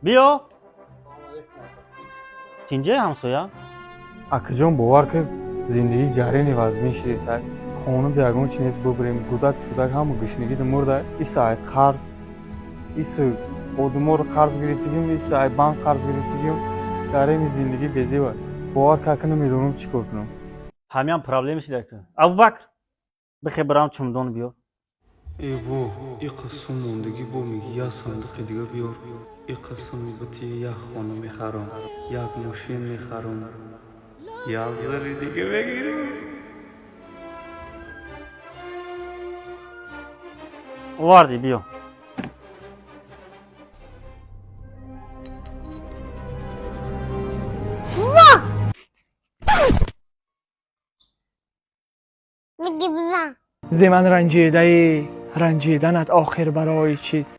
بیا. اینجا همسایه. акаҷон бовар ки зиндагӣ гарини ваз меширисад хона биягон чи нест бубурем гудак чудак ҳама гушнигида мурда иса ай қарз иса одаморо қарз гирифтигим иса ай банк қарз гирифтигим гарини зиндагӣ безева бовар ки ака намедонам чӣ кор кунам. همین پرابلمش داره. ابوبکر بخیر برام چمدون بیار. ایوه ای قسم موندگی با میگی یا صندوق دیگه بیار ای قسم بطی یک خانه میخرم یک ماشین میخرم یا زری دیگه بگیرم. واردی بیا. میگی بزن ز من رنجیدنت آخر برای چیست؟